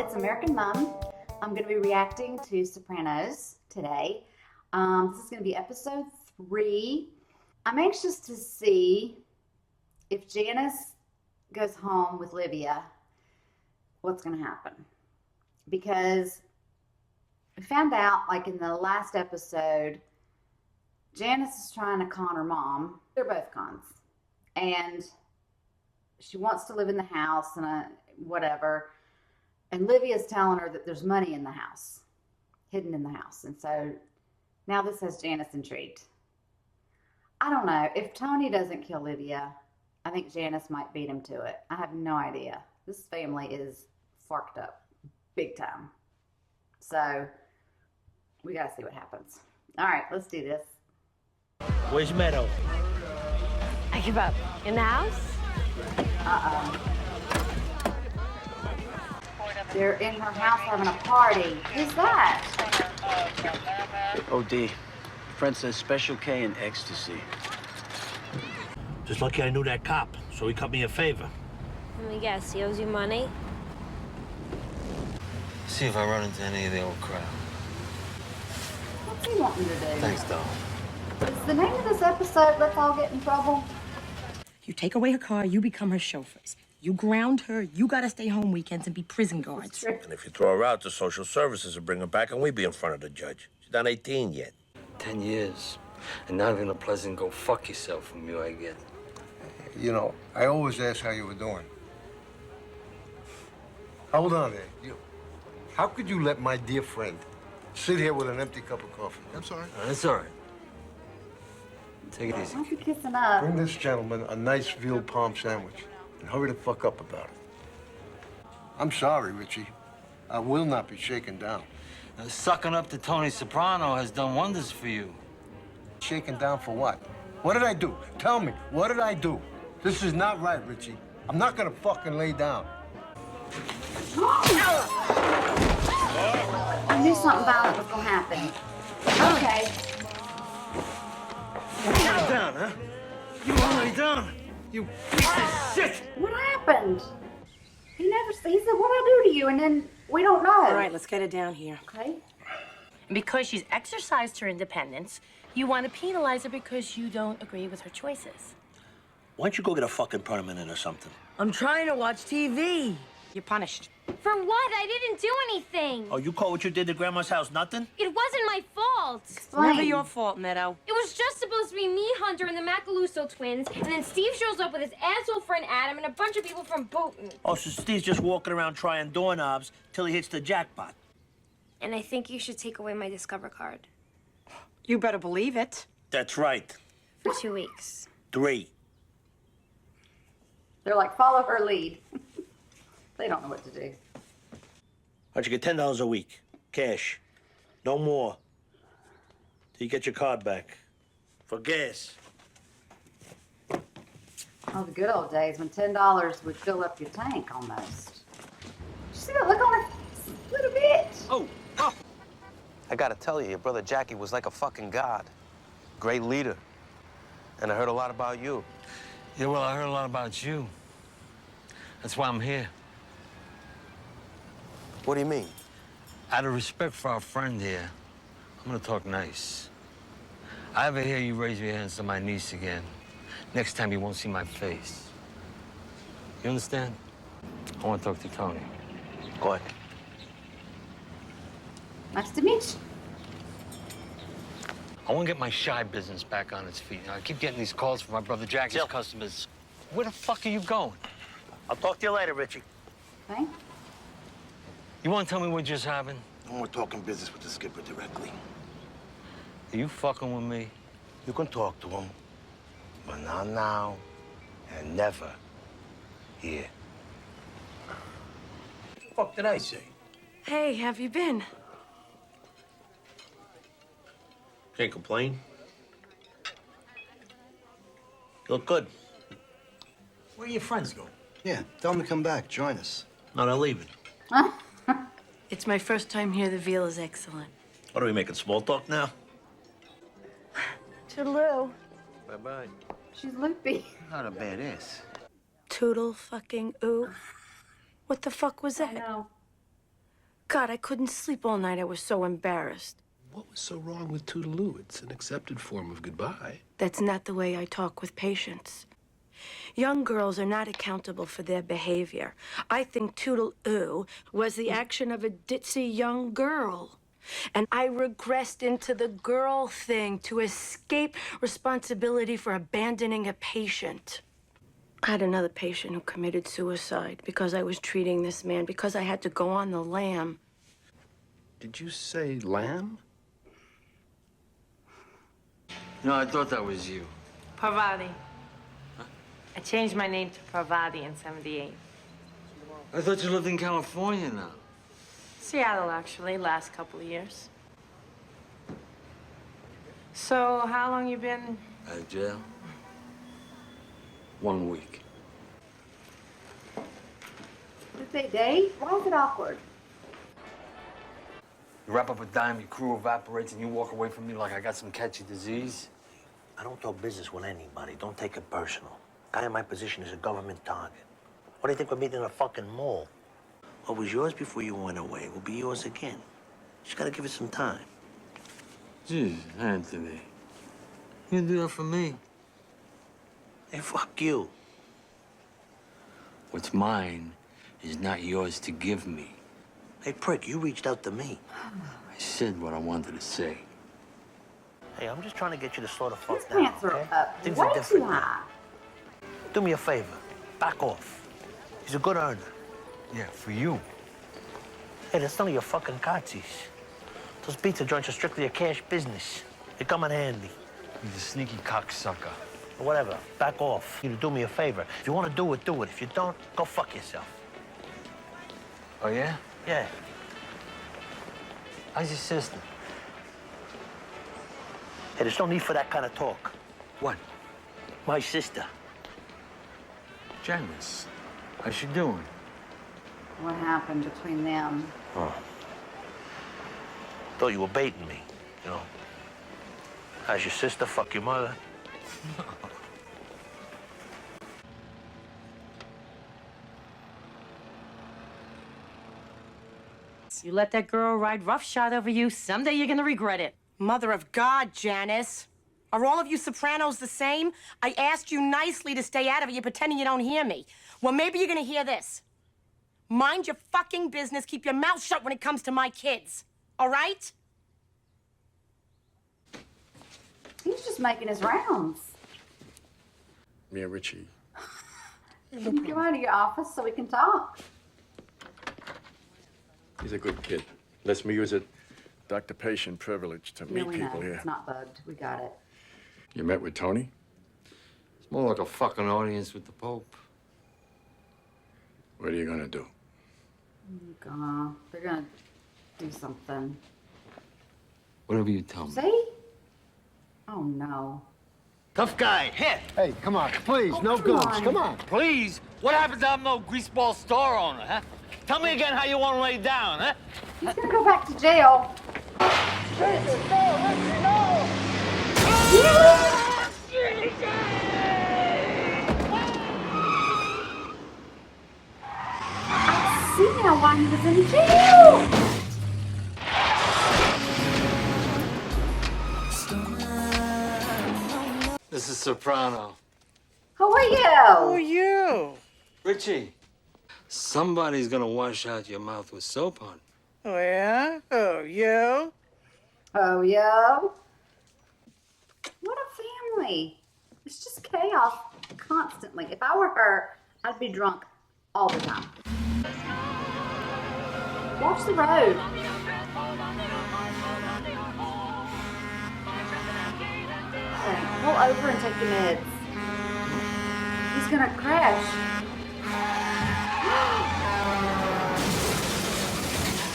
It's American Mom. I'm going to be reacting to Sopranos today. This is going to be episode 3. I'm anxious to see if Janice goes home with Livia, what's going to happen. Because we found out, like in the last episode, Janice is trying to con her mom. They're both cons. And she wants to live in the house and whatever. And Livia's telling her that there's money in the house, hidden in the house. And so now this has Janice intrigued. I don't know. If Tony doesn't kill Livia, I think Janice might beat him to it. I have no idea. This family is fucked up big time. So we got to see what happens. All right, let's do this. Where's Meadow? I give up. In the house? Uh-oh. They're in her house having a party. Who's that? OD. Friend says Special K and ecstasy. Just lucky I knew that cop, so he cut me a favor. Let me guess, he owes you money? See if I run into any of the old crowd. What's he wanting to do? Thanks, doll. Is the name of this episode Let's All Get in Trouble? You take away her car, you become her chauffeurs. You ground her, you gotta stay home weekends and be prison guards. And if you throw her out, the social services will bring her back and we be in front of the judge. She's not 18 yet. 10 years. And not even a pleasant go fuck yourself from you I get. You know, I always ask how you were doing. Hold on there. How could you let my dear friend sit here with an empty cup of coffee? I'm sorry. That's all right. Take it easy. Don't be kissing up. Bring this gentleman a nice veal palm sandwich and hurry the fuck up about it. I'm sorry, Ritchie. I will not be shaken down. Sucking up to Tony Soprano has done wonders for you. Shaken down for what? What did I do? Tell me, what did I do? This is not right, Ritchie. I'm not gonna fucking lay down. I knew something violent was gonna happen. Okay. You down, huh? You want me down? You piece of shit! What happened? He said, what'd I do to you? And then we don't know. All right, let's get it down here. Okay. And because she's exercised her independence, you want to penalize her because you don't agree with her choices. Why don't you go get a fucking permanent or something? I'm trying to watch TV. You're punished. For what? I didn't do anything. Oh, you call what you did to Grandma's house nothing? It wasn't my fault. It's never your fault, Meadow. It was just supposed to be me, Hunter, and the Macaluso twins, and then Steve shows up with his asshole friend Adam and a bunch of people from Boonton. Oh, so Steve's just walking around trying doorknobs till he hits the jackpot. And I think you should take away my Discover card. You better believe it. That's right. For 2 weeks. 3. They're like, follow her lead. They don't know what to do. Why don't you get $10 a week? Cash. No more. Till you get your card back. For gas. Oh, the good old days when $10 would fill up your tank almost. Did you see that look on her face? Little bit. Oh! I gotta tell you, your brother Jackie was like a fucking god. Great leader. And I heard a lot about you. Yeah, well, I heard a lot about you. That's why I'm here. What do you mean? Out of respect for our friend here, I'm gonna talk nice. I ever hear you raise your hands to my niece again, next time you won't see my face. You understand? I want to talk to Tony. Go ahead. Nice to meet you. I want to get my shy business back on its feet. Now, I keep getting these calls from my brother Jackie's customers. Where the fuck are you going? I'll talk to you later, Ritchie. Okay. You want to tell me what just happened? We're talking business with the skipper directly. Are you fucking with me? You can talk to him, but not now and never here. What the fuck did I say? Hey, have you been? Can't complain. You look good. Where are your friends going? Yeah, tell them to come back. Join us. No, they're leaving. It's my first time here. The veal is excellent. What are we making, small talk now? Toodle-F. Bye-bye. She's loopy. Not a badass. Toodle fucking ooh. What the fuck was I that? know. God, I couldn't sleep all night. I was so embarrassed. What was so wrong with Toodle-F? It's an accepted form of goodbye. That's not the way I talk with patients. Young girls are not accountable for their behavior. I think Toodle-oo was the action of a ditzy young girl. And I regressed into the girl thing to escape responsibility for abandoning a patient. I had another patient who committed suicide because I was treating this man, because I had to go on the lam. Did you say lamb? No, I thought that was you. Parvati. I changed my name to Parvati in '78. I thought you lived in California now. Seattle, actually, last couple of years. So, how long you been? Out of jail? 1 week. Did they date? Why is it awkward? You wrap up a dime, your crew evaporates, and you walk away from me like I got some catchy disease? I don't talk business with anybody. Don't take it personal. Guy in my position is a government target. What do you think we're meeting in a fucking mall? What was yours before you went away will be yours again. Just gotta give it some time. Jeez, Anthony. You do that for me? Hey, fuck you. What's mine is not yours to give me. Hey, prick, you reached out to me. I said what I wanted to say. Hey, I'm just trying to get you to slow the fuck His down, pants are okay? up Things way are different too now. high. Do me a favor. Back off. He's a good earner. Yeah, for you. Hey, that's none of your fucking cotsies. Those pizza joints are strictly a cash business. They come in handy. He's a sneaky cocksucker. Or whatever. Back off. You do me a favor. If you want to do it, do it. If you don't, go fuck yourself. Oh, yeah? Yeah. How's your sister? Hey, there's no need for that kind of talk. What? My sister. Janice. How's she doing? What happened between them? Oh. Thought you were baiting me, you know. How's your sister? Fuck your mother. You let that girl ride roughshod over you, someday you're gonna regret it. Mother of God, Janice. Are all of you Sopranos the same? I asked you nicely to stay out of it. You're pretending you don't hear me. Well, maybe you're gonna hear this. Mind your fucking business. Keep your mouth shut when it comes to my kids. All right? He's just making his rounds. Me and Ritchie. Can you come out of your office so we can talk? He's a good kid. Lets me use it doctor-patient privilege to meet we people know. here. It's not bugged. We got it. You met with Tony? It's more like a fucking audience with the Pope. What are you gonna do? They're gonna do something. Whatever you tell me. See? Oh no. Tough guy, hit! Hey, come on, please, no come guns, on. come on. Please? What happens to I'm no greaseball store owner, huh? Tell me again how you want to lay down, huh? He's gonna go back to jail. I see now why he was in jail. This is Soprano. How are you? Who are you? Ritchie, somebody's gonna wash out your mouth with soap on. Oh, yeah? Oh, you? Oh, yeah? What a family. It's just chaos constantly. If I were her, I'd be drunk all the time. Watch the road. Okay, pull over and take the meds. He's gonna crash.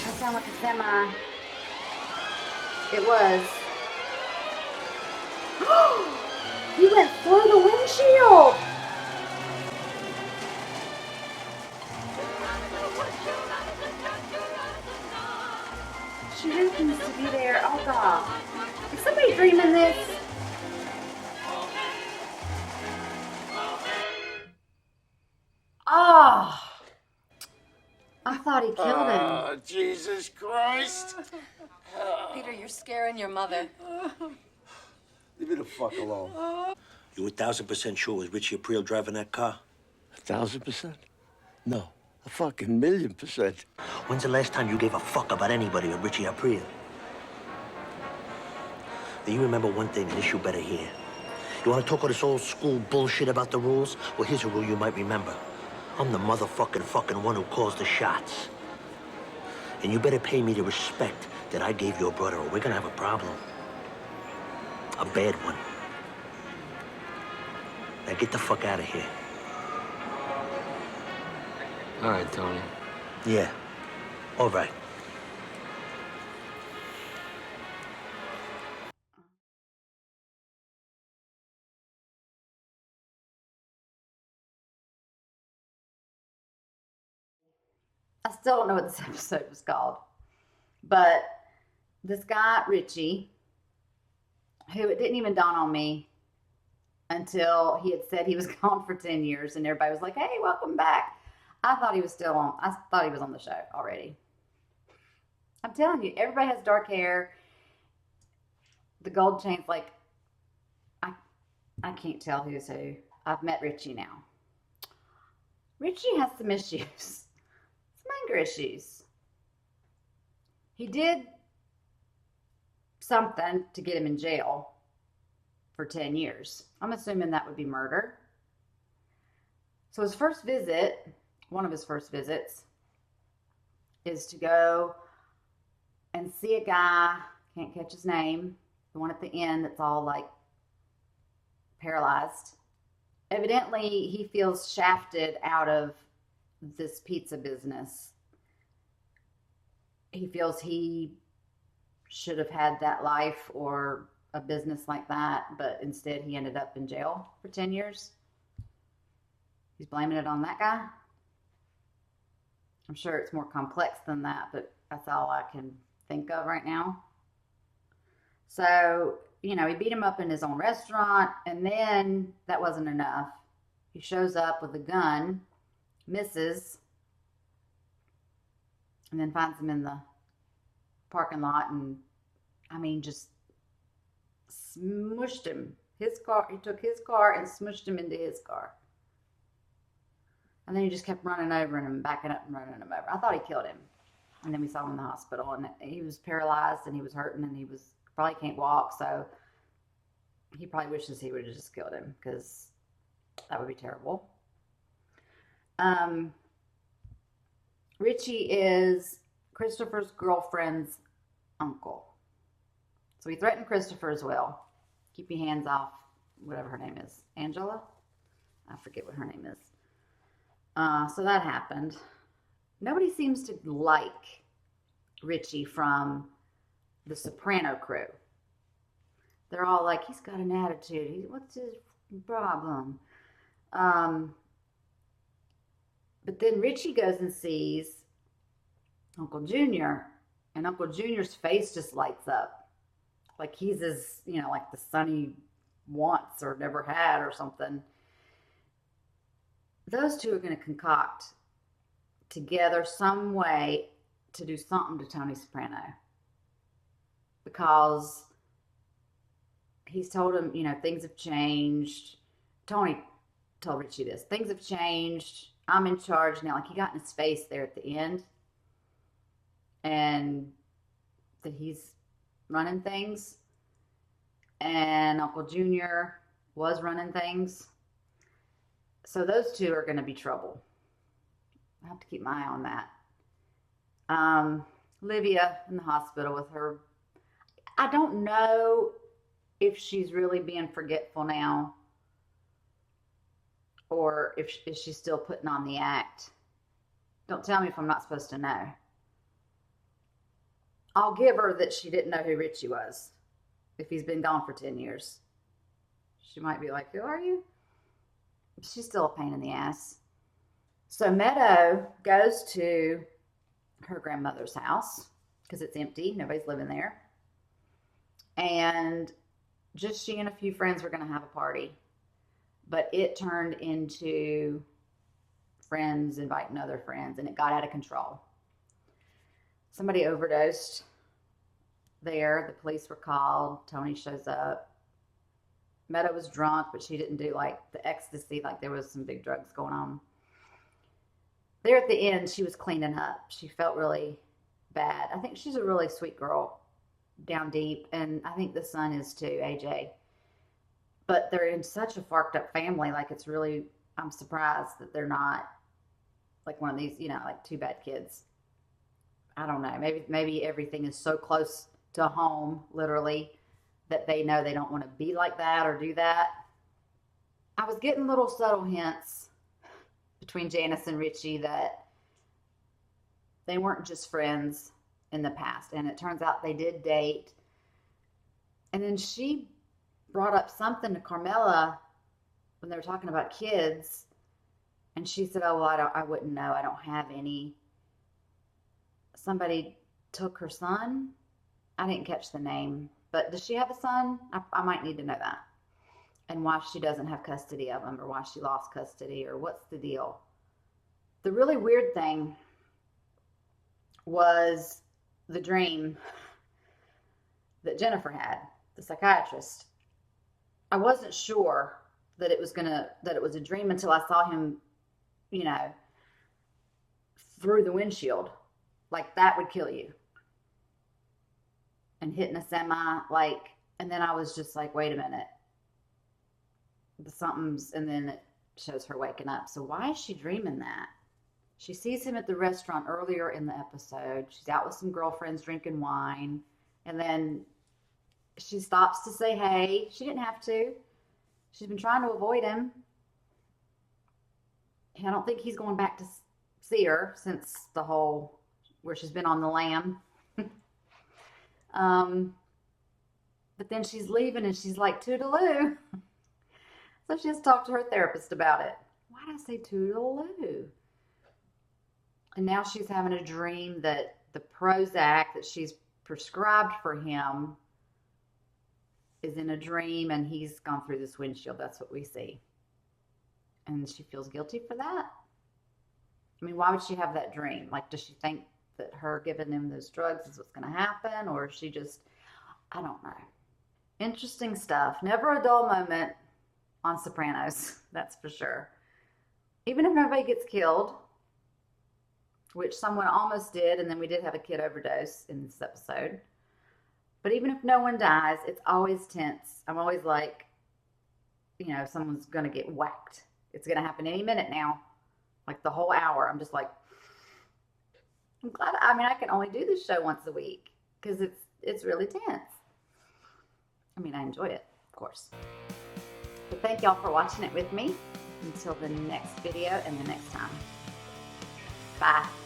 That sounds like a semi. It was. He went through the windshield. She happens to be there. Oh God. Is somebody dreaming this? Oh. thought he killed him. Oh, Jesus Christ. Peter, you're scaring your mother. Leave me the fuck alone. You 1,000% sure it was Ritchie April driving that car? 1,000%? No, a fucking 1,000,000%. When's the last time you gave a fuck about anybody but Ritchie April? Now, you remember one thing, and this you better hear. You want to talk all this old school bullshit about the rules? Well, here's a rule you might remember. I'm the fucking one who calls the shots. And you better pay me the respect that I gave your brother, or we're gonna have a problem. A bad one. Now get the fuck out of here. All right, Tony. Yeah. All right. I still don't know what this episode was called. But this guy, Ritchie, who it didn't even dawn on me until he had said he was gone for 10 years and everybody was like, hey, welcome back. I thought he was on the show already. I'm telling you, everybody has dark hair. The gold chain's like, I can't tell who's who. I've met Ritchie now. Ritchie has some issues. Some anger issues. He did something to get him in jail for 10 years. I'm assuming that would be murder. So his first visit, one of his first visits, is to go and see a guy, can't catch his name, the one at the end that's all like paralyzed. Evidently, he feels shafted out of this pizza business. He feels he should have had that life or a business like that, but instead he ended up in jail for 10 years. He's blaming it on that guy. I'm sure it's more complex than that, but that's all I can think of right now. So, he beat him up in his own restaurant, and then that wasn't enough. He shows up with a gun, misses, and then finds him in the parking lot and, just smushed him. His car, he took his car and smushed him into his car. And then he just kept running over him and backing up and running him over. I thought he killed him. And then we saw him in the hospital, and he was paralyzed and he was hurting and he probably can't walk, so he probably wishes he would have just killed him because that would be terrible. Ritchie is Christopher's girlfriend's uncle. So he threatened Christopher as well. Keep your hands off whatever her name is. Angela? I forget what her name is. So that happened. Nobody seems to like Ritchie from the Soprano crew. They're all like, he's got an attitude. What's his problem? But then Ritchie goes and sees Uncle Junior, and Uncle Junior's face just lights up. Like he's as, like the son he wants or never had or something. Those two are going to concoct together some way to do something to Tony Soprano. Because he's told him, things have changed. Tony told Ritchie this. Things have changed. I'm in charge now. Like he got in his face there at the end. And that he's running things. And Uncle Junior was running things. So those two are going to be trouble. I have to keep my eye on that. Olivia in the hospital with her. I don't know if she's really being forgetful now or if she's still putting on the act. Don't tell me if I'm not supposed to know. I'll give her that she didn't know who Ritchie was if he's been gone for 10 years. She might be like, who are you? She's still a pain in the ass. So Meadow goes to her grandmother's house because it's empty. Nobody's living there. And just she and a few friends were going to have a party. But it turned into friends inviting other friends, and it got out of control. somebody overdosed there. The police were called. Tony shows up. Meadow was drunk, but she didn't do like the ecstasy, like there was some big drugs going on. There at the end, she was cleaning up. She felt really bad. I think she's a really sweet girl down deep, and I think the son is too, AJ. But they're in such a farked up family, like it's really, I'm surprised that they're not like one of these, you know, like two bad kids. I don't know. Maybe everything is so close to home, literally, that they know they don't want to be like that or do that. I was getting little subtle hints between Janice and Ritchie that they weren't just friends in the past. And it turns out they did date. And then she brought up something to Carmela when they were talking about kids. And she said, oh, well, I wouldn't know. I don't have any. Somebody took her son. I didn't catch the name. But does she have a son? I might need to know that. And why she doesn't have custody of him, or why she lost custody, or what's the deal. The really weird thing was the dream that Jennifer had, the psychiatrist. I wasn't sure that it was a dream until I saw him, you know, through the windshield. Like, that would kill you. And hitting a semi, like, and then I was just like, wait a minute. Something's, and then it shows her waking up. So why is she dreaming that? She sees him at the restaurant earlier in the episode. She's out with some girlfriends drinking wine. And then she stops to say hey. She didn't have to. She's been trying to avoid him. I don't think he's going back to see her since the whole, where she's been on the lam. But then she's leaving and she's like, toodaloo. So she has to talk to her therapist about it. Why did I say toodaloo? And now she's having a dream that the Prozac that she's prescribed for him is in a dream, and he's gone through this windshield. That's what we see. And she feels guilty for that. I mean, why would she have that dream? Like, does she think that her giving him those drugs is what's going to happen? Or is she just, I don't know. Interesting stuff. Never a dull moment on Sopranos, that's for sure. Even if nobody gets killed, which someone almost did, and then we did have a kid overdose in this episode. But even if no one dies, it's always tense. I'm always like, you know, someone's going to get whacked. It's going to happen any minute now. Like the whole hour. I'm just like, I'm glad. I mean, I can only do this show once a week because it's really tense. I mean, I enjoy it, of course. But thank y'all for watching it with me. Until the next video and the next time. Bye.